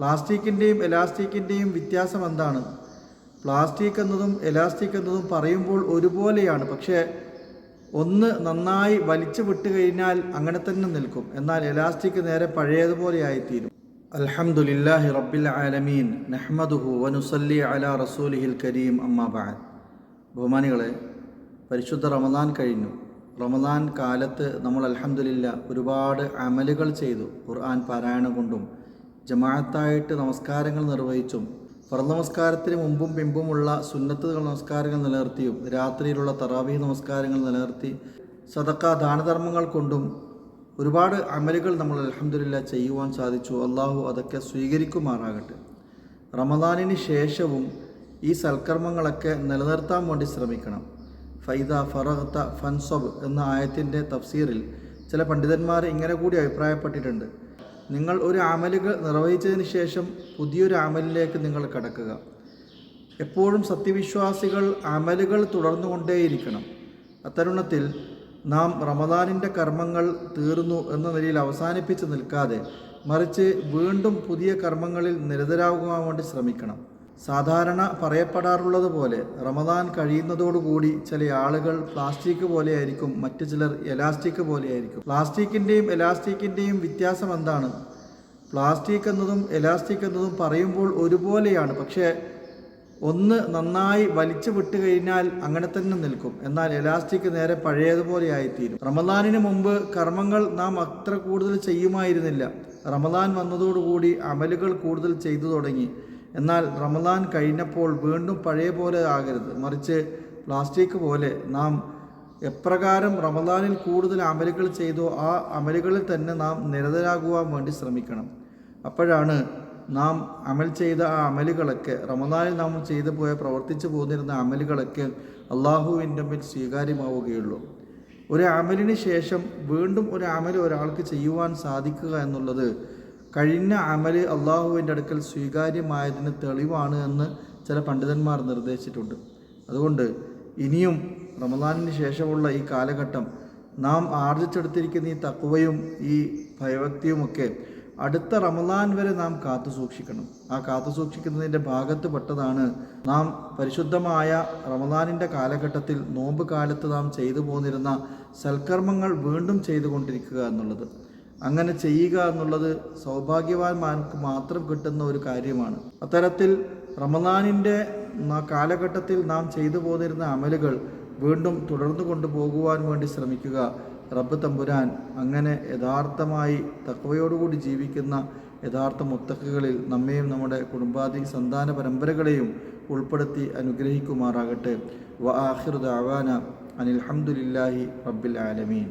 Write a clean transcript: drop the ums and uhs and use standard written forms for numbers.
പ്ലാസ്റ്റിക്കിൻ്റെയും എലാസ്റ്റിക്കിൻ്റെയും വ്യത്യാസം എന്താണ്? പ്ലാസ്റ്റിക് എന്നതും എലാസ്റ്റിക് എന്നതും പറയുമ്പോൾ ഒരുപോലെയാണ്. പക്ഷേ ഒന്ന് നന്നായി വലിച്ചു വിട്ട് കഴിഞ്ഞാൽ അങ്ങനെ തന്നെ നിൽക്കും. എന്നാൽ എലാസ്റ്റിക് നേരെ പഴയതുപോലെ ആയിത്തീരും. അൽഹംദുലില്ലാഹി റബ്ബിൽ ആലമീൻ നഹ്മദുഹു വനുസല്ലി അലാ റസൂലിഹിൽ കരീം അമ്മാ ബഅദ്. ബഹുമാനികളെ, പരിശുദ്ധ റമദാൻ കഴിഞ്ഞു. റമദാൻ കാലത്ത് നമ്മൾ അൽഹംദുലില്ലാ ഒരുപാട് അമലുകൾ ചെയ്തു. ഖുർആൻ പാരായണം കൊണ്ടും ജമാഅത്തായിട്ട് നമസ്കാരങ്ങൾ നിർവഹിച്ചും ഫർദ് നമസ്കാരത്തിന് മുമ്പും പിമ്പുമുള്ള സുന്നത്ത് നമസ്കാരങ്ങൾ നിലനിർത്തിയും രാത്രിയിലുള്ള തറാവീഹ് നമസ്കാരങ്ങൾ നിലനിർത്തി സദക്ക ദാനധർമ്മങ്ങൾ കൊണ്ടും ഒരുപാട് അമലുകൾ നമ്മൾ അൽഹംദുലില്ലാ ചെയ്യുവാൻ സാധിച്ചു. അള്ളാഹു അതൊക്കെ സ്വീകരിക്കുമാറാകട്ടെ. റമദാനിന് ശേഷവും ഈ സൽക്കർമ്മങ്ങളൊക്കെ നിലനിർത്താൻ വേണ്ടി ശ്രമിക്കണം. ഫൈദ ഫറഗ്ത ഫൻസബ് എന്ന ആയത്തിൻ്റെ തഫ്സീറിൽ ചില പണ്ഡിതന്മാർ ഇങ്ങനെ കൂടി അഭിപ്രായപ്പെട്ടിട്ടുണ്ട്: നിങ്ങൾ ഒരു അമലുകൾ നിർവഹിച്ചതിന് ശേഷം പുതിയൊരു അമലിലേക്ക് നിങ്ങൾ കടക്കുക. എപ്പോഴും സത്യവിശ്വാസികൾ അമലുകൾ തുടർന്നുകൊണ്ടേയിരിക്കണം. അത്തരുണത്തിൽ നാം റമദാനിൻ്റെ കർമ്മങ്ങൾ തീർന്നു എന്ന നിലയിൽ അവസാനിപ്പിച്ച് നിൽക്കാതെ മറിച്ച് വീണ്ടും പുതിയ കർമ്മങ്ങളിൽ നിരതരാകുവാൻ വേണ്ടി ശ്രമിക്കണം. സാധാരണ പറയപ്പെടാറുള്ളത് പോലെ റമദാൻ കഴിയുന്നതോടുകൂടി ചില ആളുകൾ പ്ലാസ്റ്റിക് പോലെയായിരിക്കും, മറ്റു ചിലർ എലാസ്റ്റിക് പോലെയായിരിക്കും. പ്ലാസ്റ്റിക്കിൻ്റെയും എലാസ്റ്റിക്കിൻ്റെയും വ്യത്യാസം എന്താണ്? പ്ലാസ്റ്റിക് എന്നതും എലാസ്റ്റിക് എന്നതും പറയുമ്പോൾ ഒരുപോലെയാണ്. പക്ഷേ ഒന്ന് നന്നായി വലിച്ചു വിട്ട് കഴിഞ്ഞാൽ അങ്ങനെ തന്നെ നിൽക്കും. എന്നാൽ എലാസ്റ്റിക് നേരെ പഴയതുപോലെ ആയിത്തീരും. റമദാനിന് മുമ്പ് കർമ്മങ്ങൾ നാം അത്ര കൂടുതൽ ചെയ്യുമായിരുന്നില്ല. റമദാൻ വന്നതോടുകൂടി അമലുകൾ കൂടുതൽ ചെയ്തു തുടങ്ങി. എന്നാൽ റമദാൻ കഴിഞ്ഞപ്പോൾ വീണ്ടും പഴയ പോലെ ആകരുത്, മറിച്ച് പ്ലാസ്റ്റിക് പോലെ നാം എപ്രകാരം റമദാനിൽ കൂടുതൽ അമലുകൾ ചെയ്തോ ആ അമലുകളിൽ തന്നെ നാം നിരതരാകുവാൻ വേണ്ടി ശ്രമിക്കണം. അപ്പോഴാണ് നാം അമൽ ചെയ്ത ആ അമലുകളൊക്കെ, റമദാനിൽ നാം ചെയ്തു പ്രവർത്തിച്ചു പോന്നിരുന്ന അമലുകളൊക്കെ അള്ളാഹുവിൻ്റെ മുമ്പിൽ സ്വീകാര്യമാവുകയുള്ളൂ. ഒരു അമലിന് ശേഷം വീണ്ടും ഒരു അമൽ ഒരാൾക്ക് ചെയ്യുവാൻ സാധിക്കുക എന്നുള്ളത് കഴിഞ്ഞ അമല് അള്ളാഹുവിൻ്റെ അടുക്കൽ സ്വീകാര്യമായതിന് തെളിവാണ് എന്ന് ചില പണ്ഡിതന്മാർ നിർദ്ദേശിച്ചിട്ടുണ്ട്. അതുകൊണ്ട് ഇനിയും റമദാനിന് ശേഷമുള്ള ഈ കാലഘട്ടം നാം ആർജിച്ചെടുത്തിരിക്കുന്ന ഈ തഖ്വയും ഈ ഭയഭക്തിയുമൊക്കെ അടുത്ത റമദാൻ വരെ നാം കാത്തു സൂക്ഷിക്കണം. ആ കാത്തു സൂക്ഷിക്കുന്നതിൻ്റെ ഭാഗത്തുപെട്ടതാണ് നാം പരിശുദ്ധമായ റമദാനിൻ്റെ കാലഘട്ടത്തിൽ നോമ്പ് കാലത്ത് നാം ചെയ്തു പോന്നിരുന്ന സൽക്കർമ്മങ്ങൾ വീണ്ടും ചെയ്തുകൊണ്ടിരിക്കുക എന്നുള്ളത്. അങ്ങനെ ചെയ്യുക എന്നുള്ളത് സൗഭാഗ്യവാന്മാർക്ക് മാത്രം കിട്ടുന്ന ഒരു കാര്യമാണ്. അത്തരത്തിൽ റമദാനിൻ്റെ കാലഘട്ടത്തിൽ നാം ചെയ്തു പോന്നിരുന്ന അമലുകൾ വീണ്ടും തുടർന്നു കൊണ്ടുപോകുവാൻ വേണ്ടി ശ്രമിക്കുക. റബ്ബ് തമ്പുരാൻ അങ്ങനെ യഥാർത്ഥമായി തഖ്വയോടുകൂടി ജീവിക്കുന്ന യഥാർത്ഥ മുത്തഖികളിൽ നമ്മെയും നമ്മുടെ കുടുംബാദി സന്താന പരമ്പരകളെയും ഉൾപ്പെടുത്തി അനുഗ്രഹിക്കുമാറാകട്ടെ. വ ആഖിറു ദഅവാന അനിൽ ഹംദുലില്ലാഹി റബ്ബിൽ ആലമീൻ.